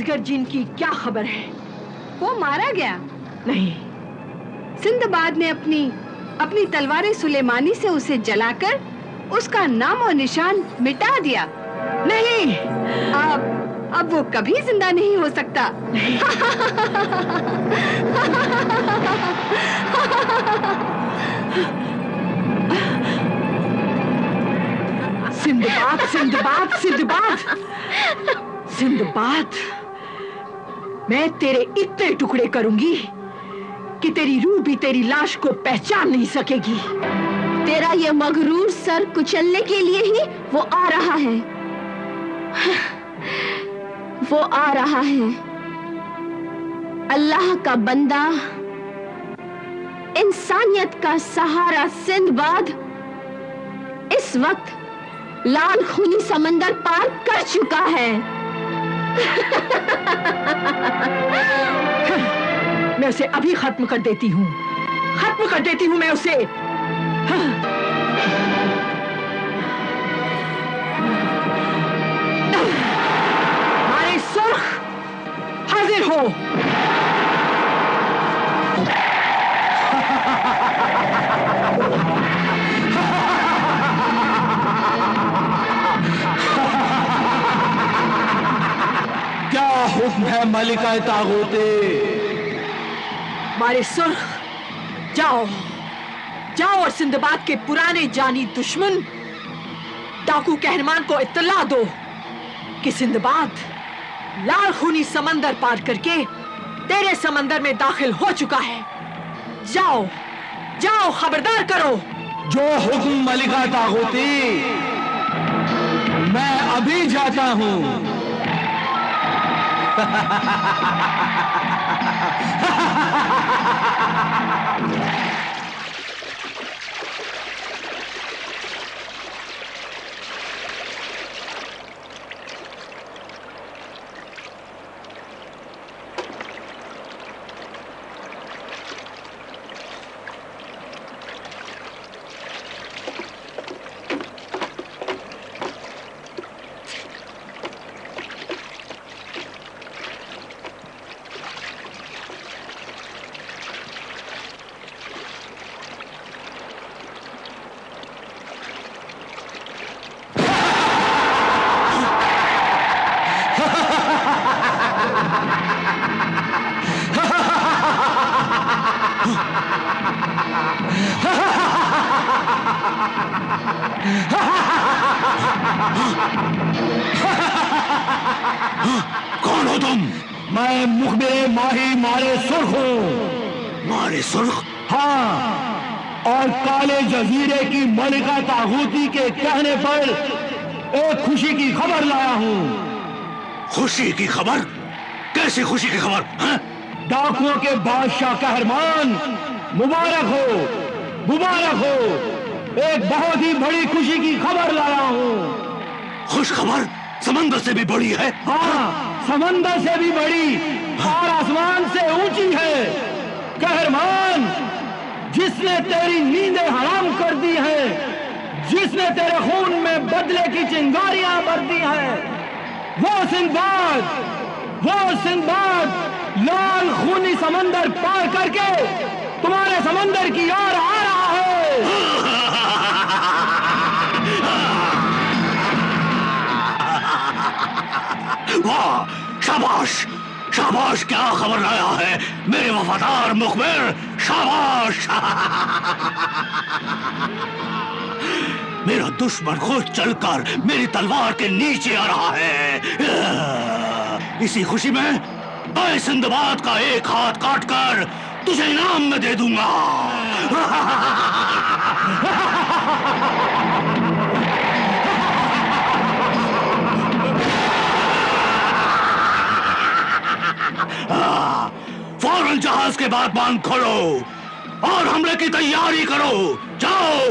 असगर जिन की क्या खबर है? वो मारा गया? नहीं। सिंदबाद ने अपनी तलवार सुलेमानी से उसे जलाकर उसका नाम और निशान मिटा दिया। नहीं, अब वो कभी जिंदा नहीं हो सकता। सिंदबाद, सिंदबाद, सिंदबाद, सिंदबाद, मैं तेरे इतने टुकड़े करूंगी कि तेरी रूह भी तेरी लाश को पहचान नहीं सकेगी। तेरा ये मगरूर सर कुचलने के लिए ही वो आ रहा है। वो आ रहा है। अल्लाह का बंदा, इंसानियत का सहारा सिंदबाद इस वक्त लाल खूनी समंदर पार कर चुका है। मैं उसे अभी खत्म कर देती हूँ, खत्म कर देती हूँ मैं उसे। मारे सुर्ख, हाजिर हो। क्या हुक्म है मलिका तागूते? मारे सुर्ख, जाओ जाओ और सिंदबाद के पुराने जानी दुश्मन डाकू कहरमान को इत्तला दो कि सिंदबाद लाल खूनी समंदर पार करके तेरे समंदर में दाखिल हो चुका है। जाओ जाओ, खबरदार करो। जो हुक्म मलिका तागूती, मैं अभी जाता हूं। कौन हो तुम? मैं मुखबिर माही मारे सुर्ख हूं। मारे सुर्ख? हाँ, और काले जजीरे की मलिका तागूती के कहने पर एक खुशी की खबर लाया हूं। खुशी की खबर? कैसी खुशी की खबर? डाकुओं के बादशाह कहरमान, मुबारक हो, मुबारक हो। एक बहुत ही बड़ी खुशी की खबर लाया हूं। खुश खबर? समंदर से भी बड़ी है? हाँ, समंदर से भी बड़ी और आसमान से ऊंची है। कहरमान, जिसने तेरी नींदें हराम कर दी हैं, जिसने तेरे खून में बदले की चिंगारियां भर दी हैं, वो सिंदबाद लाल खूनी समंदर पार करके तुम्हारे समंदर की ओर आ रहा है। वाह, शाबाश शाबाश, क्या खबर लाया है मेरे वफादार मुखबिर, शाबाश। मेरा दुश्मन खुद चलकर मेरी तलवार के नीचे आ रहा है। इसी खुशी में मैं सिंदबाद का एक हाथ काटकर तुझे इनाम में दे दूंगा। फौरन जहाज के बाद बांध खोलो और हमले की तैयारी करो। जाओ।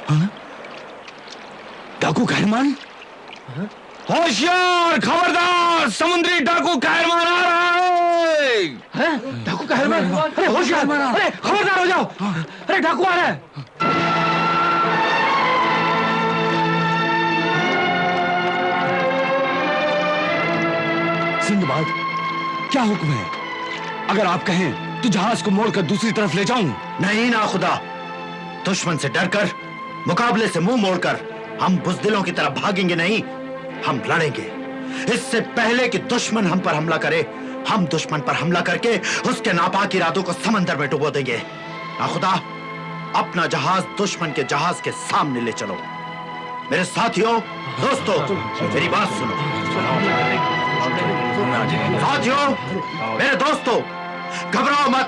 हाँ? कहरमान? होशियार, खबरदार, समुद्री डाकू कहरमान आ रहा है। डाकू कहरमान? अरे होशियार, अरे खबरदार हो जाओ, अरे डाकू आ रहा है। सिंदबाद, क्या हुक्म है? अगर आप कहें तो जहाज को मोड़कर दूसरी तरफ ले जाऊं। नहीं ना खुदा, दुश्मन से डरकर, मुकाबले से मुंह मोड़कर हम बुज़दिलों की तरफ भागेंगे नहीं, हम लड़ेंगे। इससे पहले कि दुश्मन हम पर हमला करे, हम दुश्मन पर हमला करके उसके नापाक इरादों को समंदर में डुबो देंगे। ना खुदा, अपना जहाज दुश्मन के जहाज के सामने ले चलो। मेरे साथियों, दोस्तों, मेरी बात सुनो। साथियों, मेरे दोस्तों, घबराओ मत।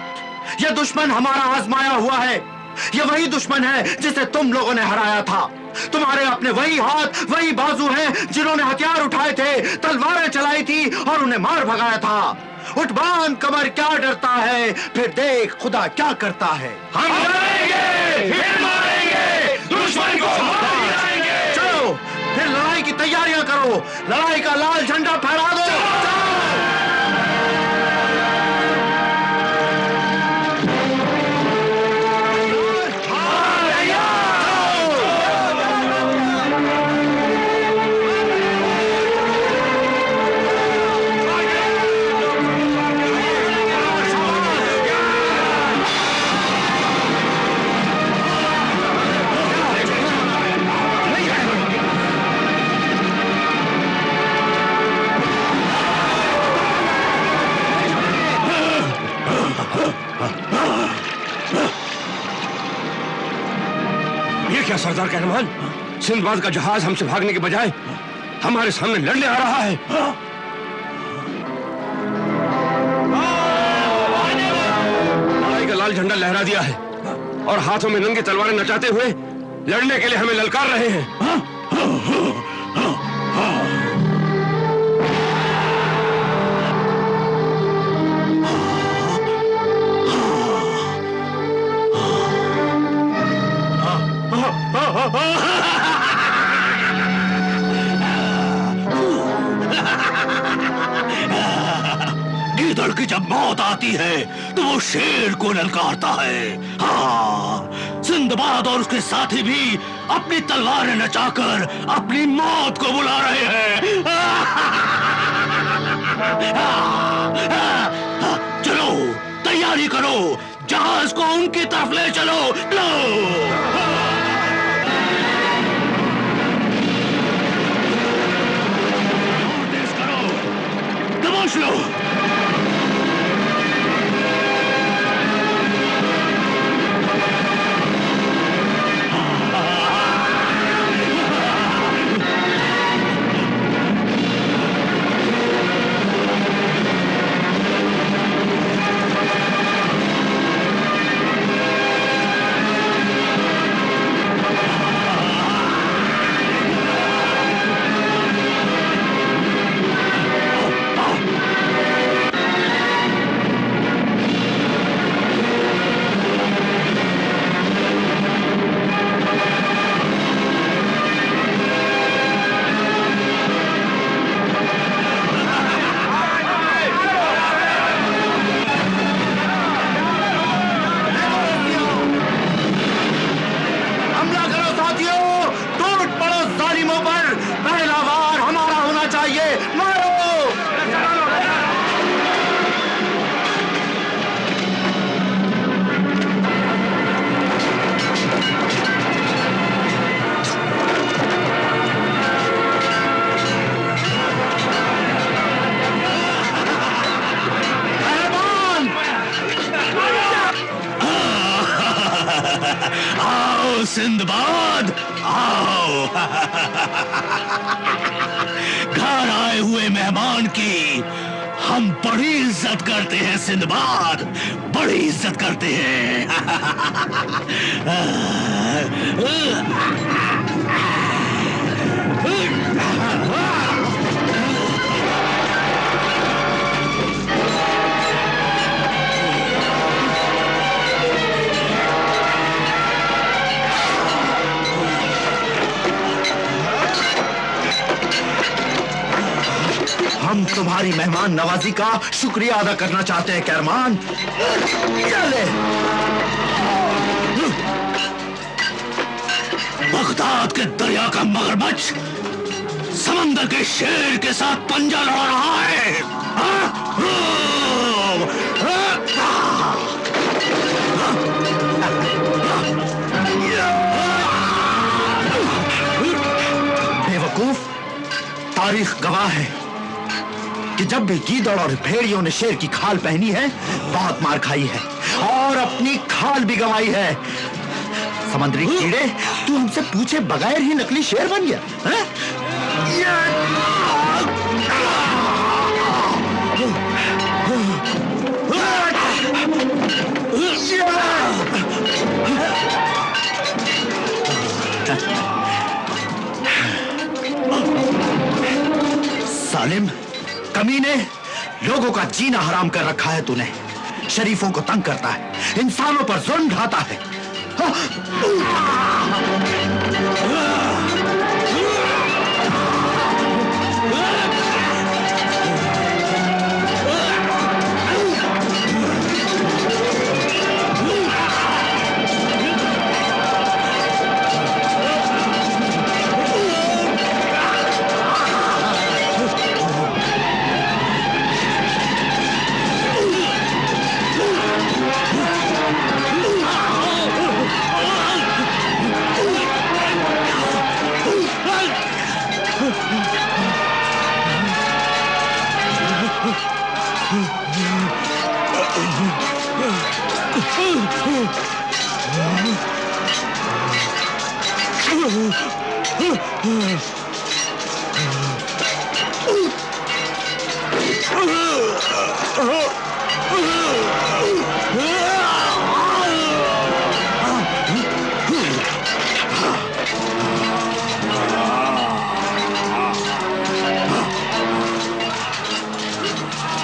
यह दुश्मन हमारा आजमाया हुआ है। यह वही दुश्मन है जिसे तुम लोगों ने हराया था। तुम्हारे अपने वही हाथ, वही बाजू हैं जिन्होंने हथियार उठाए थे, तलवारें चलाई थी और उन्हें मार भगाया था। उठ बांध कमर, क्या डरता है? फिर देख खुदा क्या करता है। हम लड़ेंगे, फिर मारेंगे, दुश्मन को मार गिराएंगे। चलो, फिर लड़ाई की तैयारियां करो। लड़ाई का लाल झंडा फहरा दो। क्या सरदार कहरमान, सिंदबाद का जहाज हमसे भागने के बजाय हमारे सामने लड़ने आ रहा है। लड़ाई का लाल झंडा लहरा दिया है और हाथों में नंगी तलवारें नचाते हुए लड़ने के लिए हमें ललकार रहे हैं। गीदड़ की जब मौत आती है तो वो शेर को ललकारता है। हाँ, सिंदबाद और उसके साथी भी अपनी तलवारें नचाकर अपनी मौत को बुला रहे हैं। चलो, तैयारी करो, जहाज को उनकी तरफ ले चलो। लो, दबोच लो। सिंदबाद, आओ। घर आए हुए मेहमान की हम बड़ी इज्जत करते हैं सिंदबाद, बड़ी इज्जत करते हैं। हम तुम्हारी मेहमान नवाजी का शुक्रिया अदा करना चाहते हैं कहरमान। चले। बगदाद के दरिया का मगरमच्छ समंदर के शेर के साथ पंजा लड़ा रहा है। बेवकूफ, तारीख गवाह है कि जब भी गीदड़ और भेड़ियों ने शेर की खाल पहनी है बहुत मार खाई है और अपनी खाल भी गंवाई है। समुद्री कीड़े, तू हमसे पूछे बगैर ही नकली शेर बन गया है? सालिम, कमीने, लोगों का जीना हराम कर रखा है तूने। शरीफों को तंग करता है, इंसानों पर जुल्म ढाता है।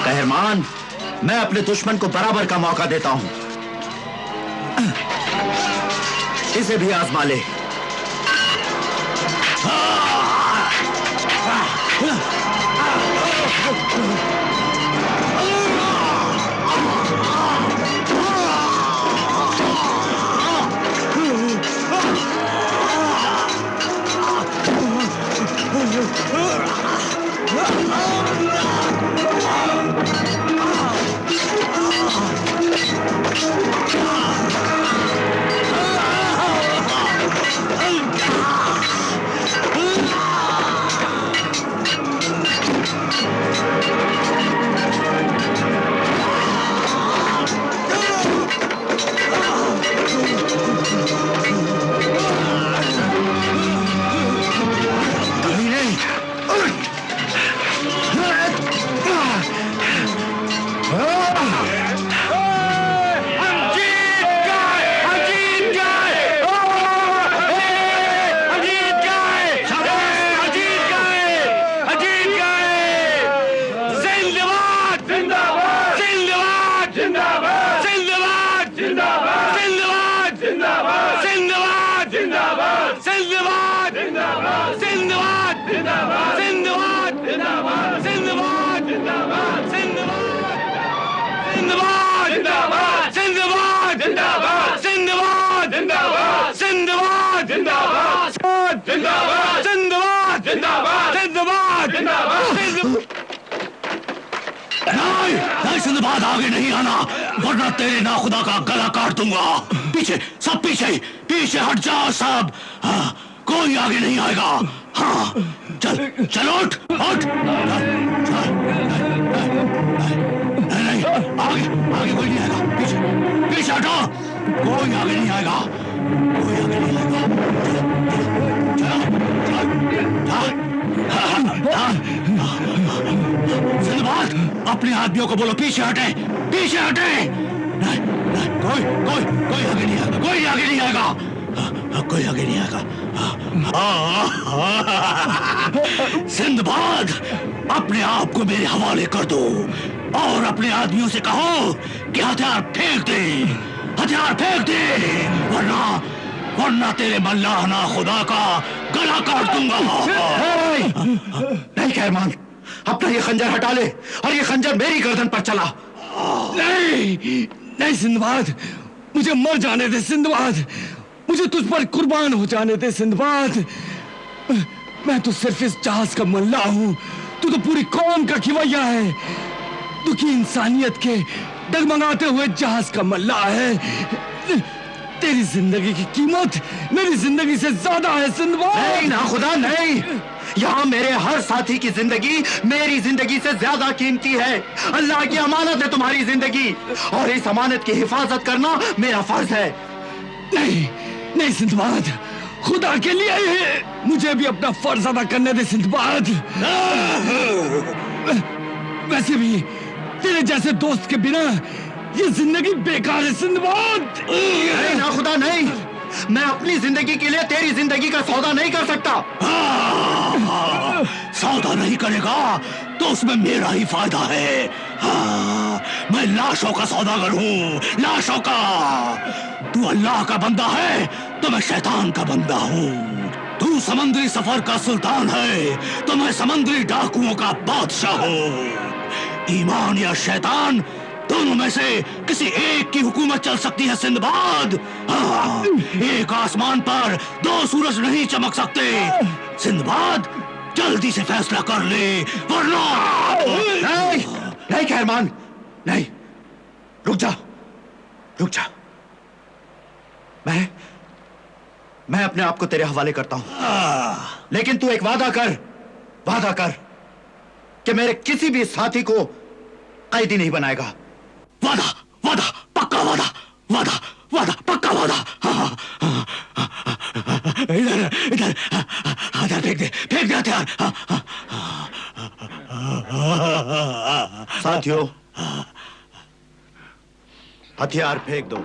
कहरमान, मैं अपने दुश्मन को बराबर का मौका देता हूं। इसे भी आजमा ले। नहीं, सिंदबाद आगे नहीं आना, वरना तेरे नाखुदा का गला काट दूंगा। पीछे, सब पीछे, पीछे हट जाओ सब। हाँ, कोई आगे नहीं आएगा। हाँ, चल, चल उठ, उठ। नहीं, आगे, आगे कोई नहीं आएगा। पीछे, पीछे हटो। कोई आगे नहीं आएगा, कोई आगे नहीं आएगा। सिंदबाद, अपने आदमियों को बोलो पीछे हटे, पीछे हटे। नहीं, नहीं, कोई आगे नहीं आएगा, कोई आगे नहीं आएगा, कोई आगे नहीं आएगा। सिंदबाद, अपने आप को मेरे हवाले कर दो और अपने आदमियों से कहो कि हथियार फेंक दे, हथियार फेंक दे, वरना तेरे मल्लाह ना खुदा का गला काट दूंगा। नहीं कहरमान, अपना ये खंजर हटा ले और ये खंजर मेरी गर्दन पर चला। नहीं नहीं सिंदबाद, मुझे मर जाने दे सिंदबाद, मुझे तुझ पर कुर्बान हो जाने दे सिंदबाद। मैं तो सिर्फ इस जहाज का मल्ला हूं, तू तो पूरी कौम का खिवैया है। दुखी इंसानियत के डगमगाते हुए जहाज का मल्ला है। तेरी जिंदगी की कीमत मेरी जिंदगी से ज्यादा है सिंदबाद। नहीं ना खुदा नहीं, यहाँ मेरे हर साथी की जिंदगी मेरी जिंदगी से ज्यादा कीमती है। अल्लाह की अमानत है तुम्हारी जिंदगी, और इस अमानत की हिफाजत करना मेरा फर्ज है। नहीं नहीं सिंदबाद, खुदा के लिए मुझे भी अपना फर्ज अदा करने दे सिंदबाद। वैसे भी तेरे जैसे दोस्त के बिना ये जिंदगी बेकार है सिंदबाद। नहीं ना खुदा नहीं, मैं अपनी जिंदगी के लिए तेरी जिंदगी का सौदा नहीं कर सकता। सौदा नहीं करेगा तो उसमें मेरा ही फायदा है। मैं लाशों का सौदागर हूँ, लाशों का। तू अल्लाह का बंदा है तो मैं शैतान का बंदा हूँ। तू समंदरी सफर का सुल्तान है तो मैं समंदरी डाकुओं का बादशाह हूँ। ईमान या शैतान, दोनों में से किसी एक की हुकूमत चल सकती है सिंदबाद। एक आसमान पर दो सूरज नहीं चमक सकते। सिंदबाद, जल्दी से फैसला कर ले वरना। नहीं नहीं कहरमान, नहीं, रुक जा, रुक जा। मैं अपने आप को तेरे हवाले करता हूं, लेकिन तू एक वादा कर कि मेरे किसी भी साथी को कैदी नहीं बनाएगा। वादा, वादा, पक्का वादा, वादा, वादा, पक्का वादा। इधर इधर इधर फेंक दे हथियार। साथियों, हथियार फेंक दो।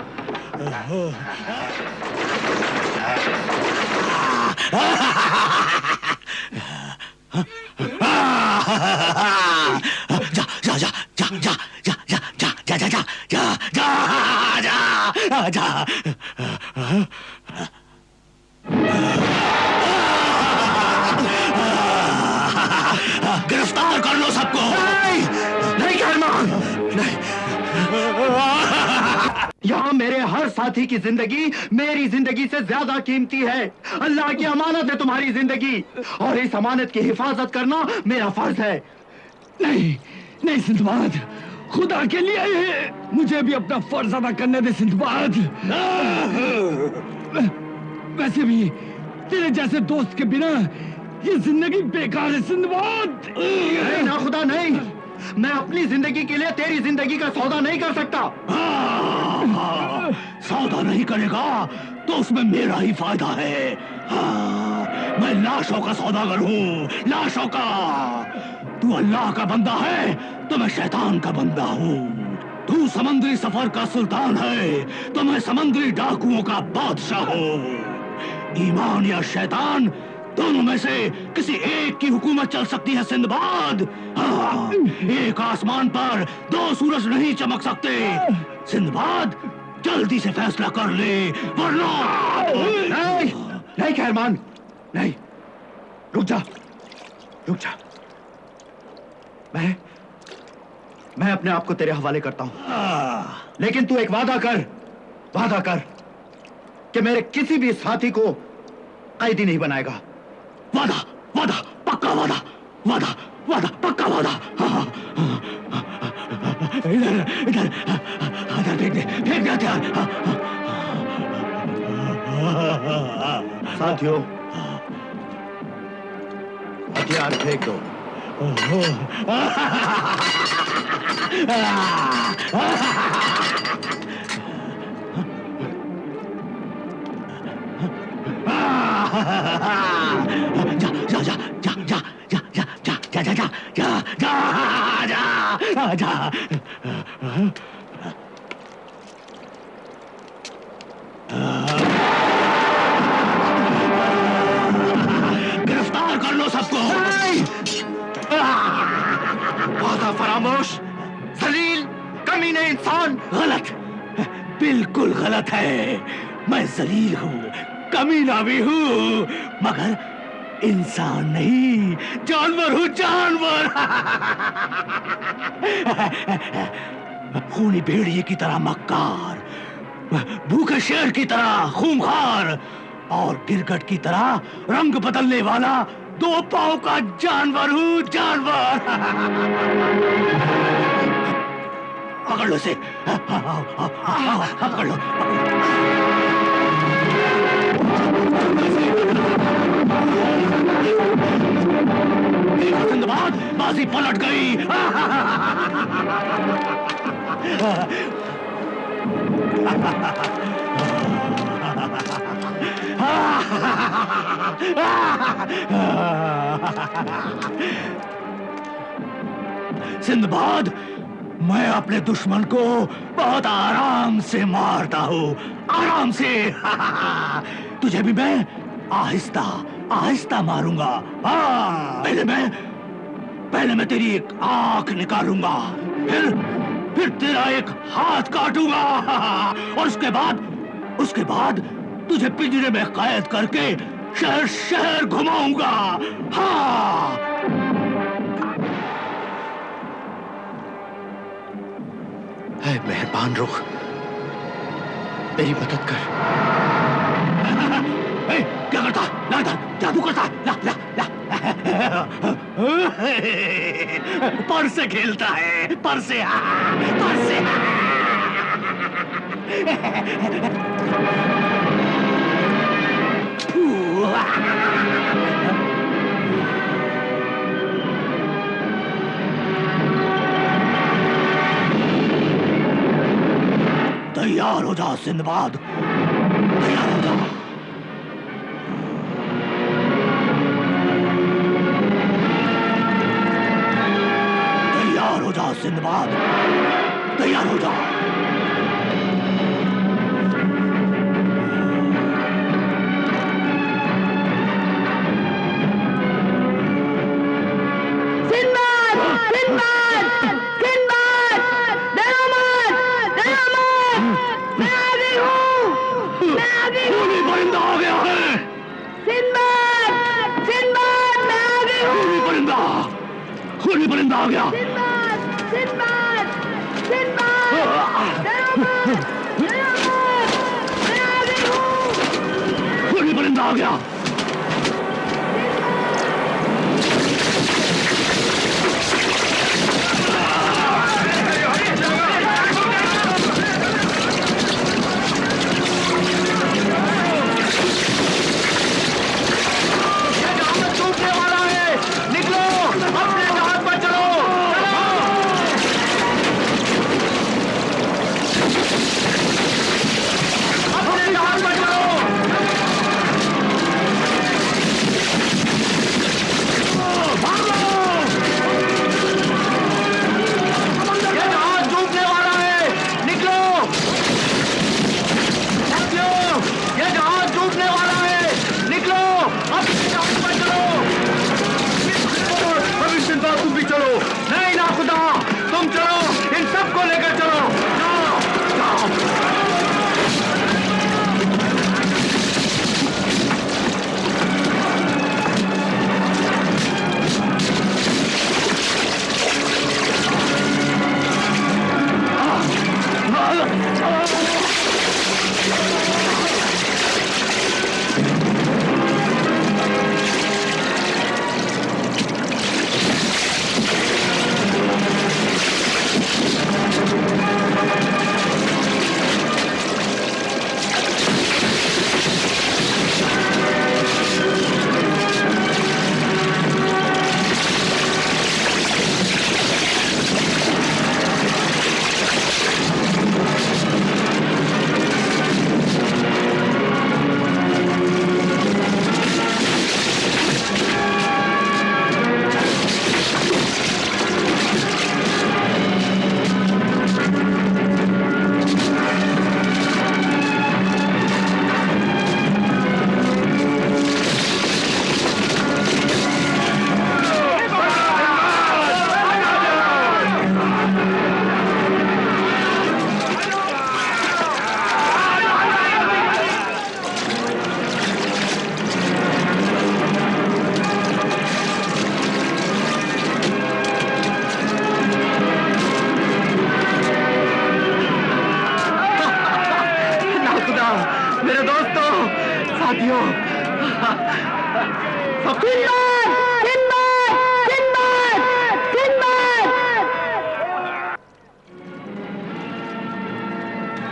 जा जा जा जा जा जा जा जा जा जा जा जा। गिरफ्तार कर लो सबको। नहीं कहरमान, नहीं। यहाँ मेरे हर साथी की जिंदगी मेरी जिंदगी से ज्यादा कीमती है। अल्लाह की अमानत है तुम्हारी जिंदगी, और इस अमानत की हिफाजत करना मेरा फर्ज है। नहीं नहीं सिंदबाद, खुदा के लिए मुझे भी अपना फर्ज अदा करने दे सिंदबाद। वैसे भी तेरे जैसे दोस्त के बिना ये जिंदगी बेकार है सिंदबाद। नहीं ना खुदा नहीं, मैं अपनी जिंदगी के लिए तेरी जिंदगी का सौदा नहीं कर सकता। सौदा नहीं करेगा तो उसमें मेरा ही फायदा है। मैं लाशों का सौदागर हूँ, लाशों का। तू अल्लाह का बंदा है तो मैं शैतान का बंदा हूँ। तू समंदरी सफर का सुल्तान है तो मैं समंदरी डाकुओं का बादशाह हूँ। ईमान या शैतान, दोनों में से किसी एक की हुकूमत चल सकती है सिंदबाद। एक आसमान पर दो सूरज नहीं चमक सकते। सिंदबाद, जल्दी से फैसला कर ले वरना। नहीं नहीं कहरमान, नहीं, रुक जा, रुक जा। मैं अपने आप को तेरे हवाले करता हूं, लेकिन तू एक वादा कर कि मेरे किसी भी साथी को कैदी नहीं बनाएगा। वादा, वादा, पक्का वादा, वादा, वादा, पक्का वादा। इधर इधर इधर फेंक दे हथियार। साथियों, हथियार फेंक दो। जा जा जा जा जा जा जा जा जा जा जा जा जा। गिरफ्तार कर लो सबको। वादा फरामोश, जलील, कमीने इंसान। गलत, बिल्कुल गलत है। मैं जलील हूँ, कमीना भी हूँ, इंसान नहीं, जानवर हूं, जानवर। खूनी भेड़िए की तरह मक्कार, भूखे शेर की तरह खूंखार और गिरगट की तरह रंग बदलने वाला 2 पांव का जानवर हूं, जानवर। पकड़ लो इसे, पकड़ लो। सिंदबाद, बाजी पलट गई। सिंदबाद, मैं अपने दुश्मन को बहुत आराम से मारता हूँ, आराम से। तुझे भी मैं आहिस्ता आहिस्ता मारूंगा। हाँ, पहले मैं तेरी एक आंख निकालूंगा, फिर तेरा एक हाथ काटूंगा और उसके बाद तुझे पिंजरे में कैद करके शहर शहर घुमाऊंगा। हाँ। है मेहरबान रुख, मेरी मदद कर। क्या करता? ला जादू करता? ला पर से खेलता है, पर से। तैयार हो जा सिंदबाद, तैयार हो जा। तैयार हो जा सिंदबाद, तैयार हो जा। खूनी परिंदा आ गया। खूनी परिंदा आ गया।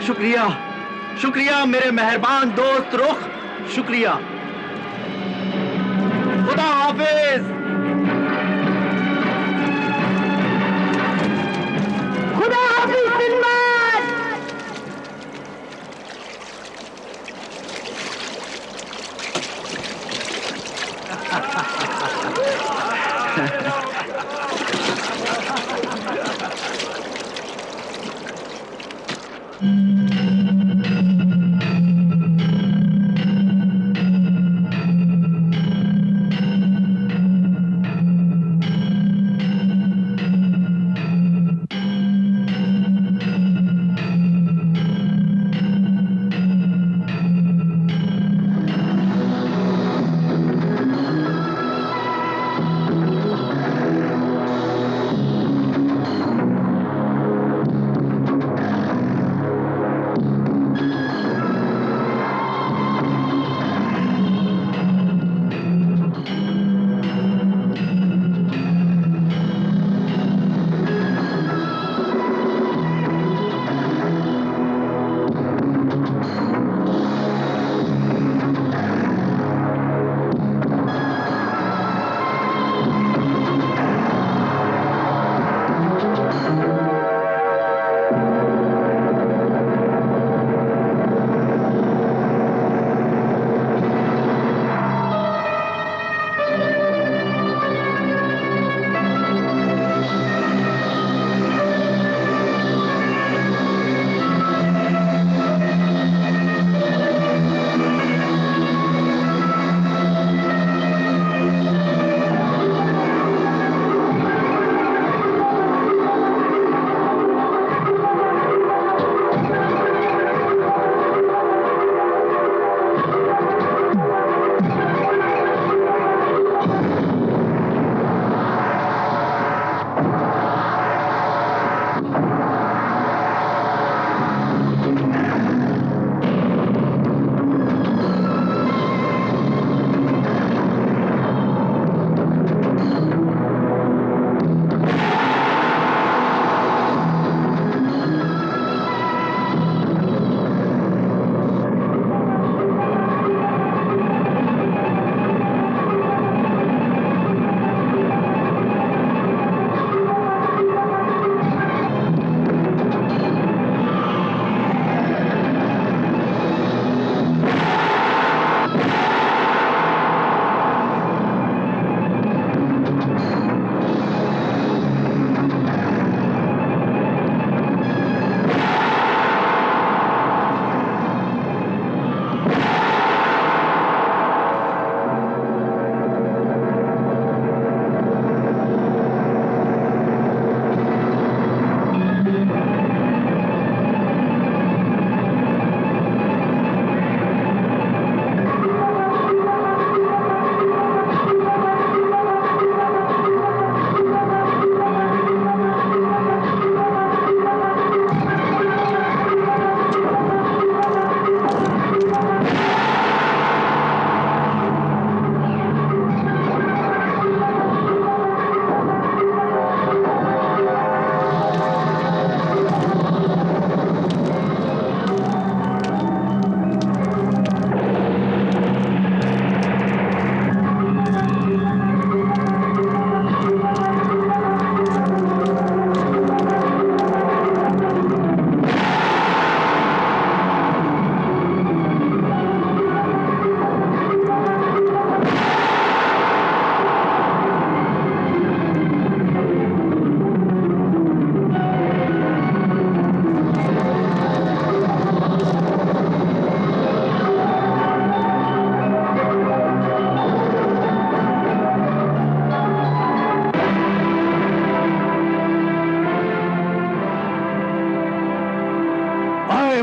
शुक्रिया, शुक्रिया मेरे मेहरबान दोस्त रुख, शुक्रिया। खुदा हाफिज। खुदा हाफिज सिंदबाद।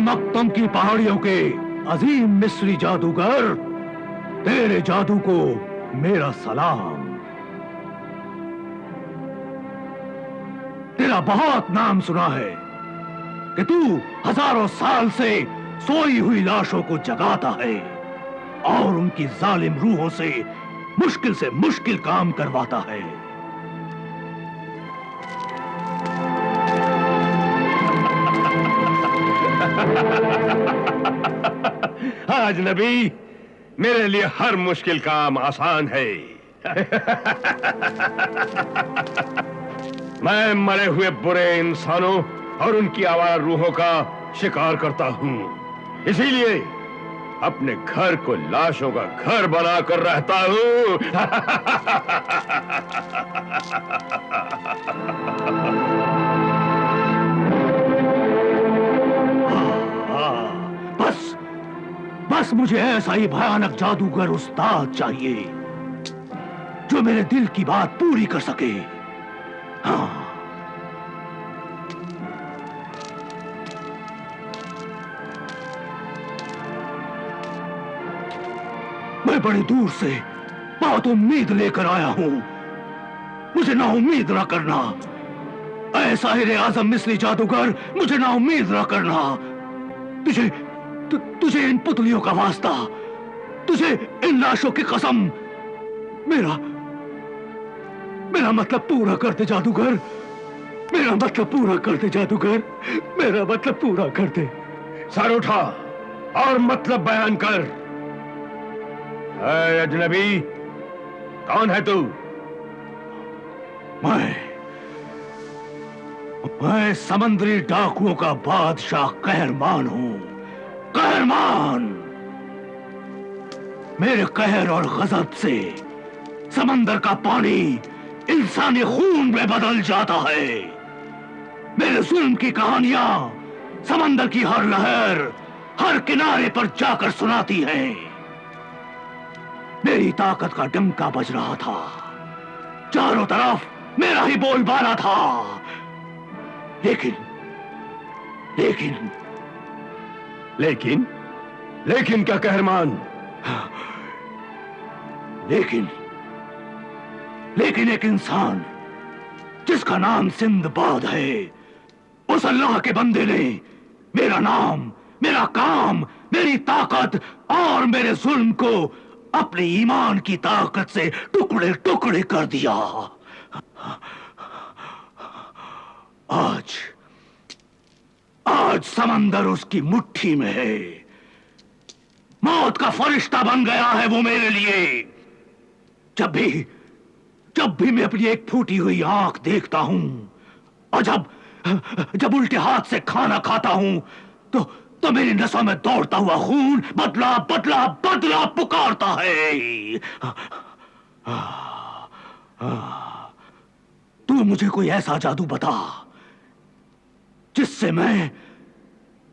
मक्तम की पहाड़ियों के अजीम मिस्री जादूगर, तेरे जादू को मेरा सलाम। तेरा बहुत नाम सुना है कि तू हजारों साल से सोई हुई लाशों को जगाता है और उनकी जालिम रूहों से मुश्किल काम करवाता है। अजनबी, मेरे लिए हर मुश्किल काम आसान है। मैं मरे हुए बुरे इंसानों और उनकी आवारा रूहों का शिकार करता हूँ, इसीलिए अपने घर को लाशों का घर बनाकर रहता हूँ। बस बस मुझे ऐसा ही भयानक जादूगर उस्ताद चाहिए जो मेरे दिल की बात पूरी कर सके। हाँ, मैं बड़ी दूर से बहुत उम्मीद लेकर आया हूं, मुझे ना उम्मीद ना करना। ऐ साहिर आजम मिस्री जादूगर, मुझे ना उम्मीद ना करना। तुझे इन पुतलियों का वास्ता, तुझे इन लाशों की कसम, मेरा मतलब पूरा कर दे जादूगर, मेरा मतलब पूरा कर दे जादूगर, मेरा मतलब पूरा कर दे। सर उठा और मतलब बयान कर। ऐ अजनबी, कौन है तू? मैं समंदरी डाकुओं का बादशाह कहरमान हूं। कहरमान! मेरे कहर और गजब से समंदर का पानी इंसानी खून में बदल जाता है। मेरे जुल्म की कहानियां समंदर की हर लहर, हर किनारे पर जाकर सुनाती है। मेरी ताकत का डंका बज रहा था, चारों तरफ मेरा ही बोलबाला था। लेकिन लेकिन लेकिन लेकिन क्या कहरमान? लेकिन एक इंसान जिसका नाम सिंदबाद है, उस अल्लाह के बंदे ने मेरा नाम, मेरा काम, मेरी ताकत और मेरे जुल्म को अपने ईमान की ताकत से टुकड़े टुकड़े कर दिया। आज समंदर उसकी मुट्ठी में है। मौत का फरिश्ता बन गया है वो मेरे लिए। जब भी मैं अपनी एक फूटी हुई आंख देखता हूं और जब उल्टे हाथ से खाना खाता हूं तो मेरी नसों में दौड़ता हुआ खून बदला बदला बदला पुकारता है। तू मुझे कोई ऐसा जादू बता जिससे मैं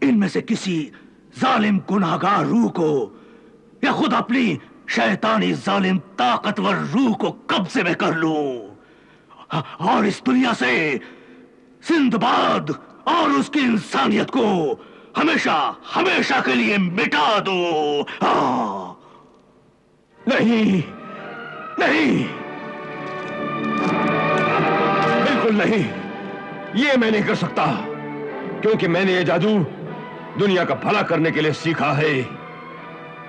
इनमें से किसी जालिम गुनाहगार रूह को या खुद अपनी शैतानी जालिम ताकतवर रूह को कब्जे में कर लूं और इस दुनिया से सिंदबाद और उसकी इंसानियत को हमेशा हमेशा के लिए मिटा दो। नहीं नहीं, बिल्कुल नहीं, ये मैं नहीं कर सकता, क्योंकि मैंने ये जादू दुनिया का भला करने के लिए सीखा है।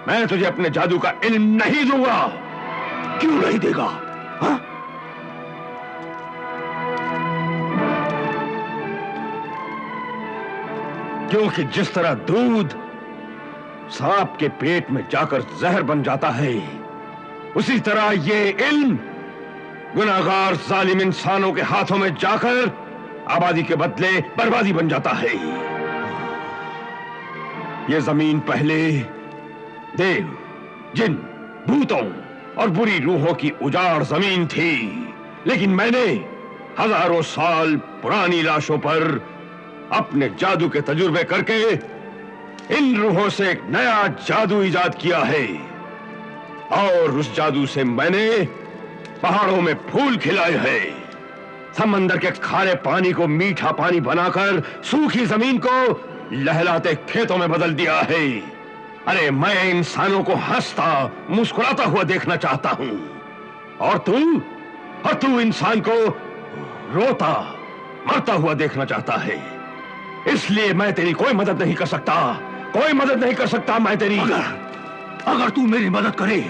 मैं तुझे अपने जादू का इल्म नहीं दूंगा। क्यों नहीं देगा? हा? क्योंकि जिस तरह दूध सांप के पेट में जाकर जहर बन जाता है, उसी तरह ये इल्म गुनाहगार जालिम इंसानों के हाथों में जाकर आबादी के बदले बर्बादी बन जाता है। ये जमीन पहले देव, जिन, भूतों और बुरी रूहों की उजाड़ जमीन थी, लेकिन मैंने हजारों साल पुरानी लाशों पर अपने जादू के तजुर्बे करके इन रूहों से एक नया जादू इजाद किया है। और उस जादू से मैंने पहाड़ों में फूल खिलाए हैं, समंदर के खारे पानी को मीठा पानी बनाकर सूखी जमीन को लहलाते खेतों में बदल दिया है। अरे मैं इंसानों को हंसता मुस्कुराता हुआ देखना चाहता हूं, और तू इंसान को रोता मरता हुआ देखना चाहता है। इसलिए मैं तेरी कोई मदद नहीं कर सकता, कोई मदद नहीं कर सकता मैं तेरी। अगर तू मेरी मदद करे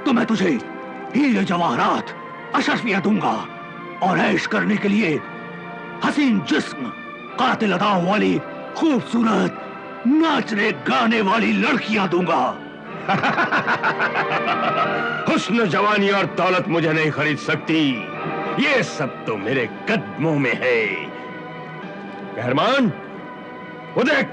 तो मैं तुझे हीरे जवाहरात अशरफियां दूंगा और ऐश करने के लिए हसीन जिस्म, कातिल अदाओं वाली खूबसूरत नाचने गाने वाली लड़कियां दूंगा। हुस्न, जवानी और दौलत मुझे नहीं खरीद सकती। ये सब तो मेरे कदमों में है। कहरमान, वो देख,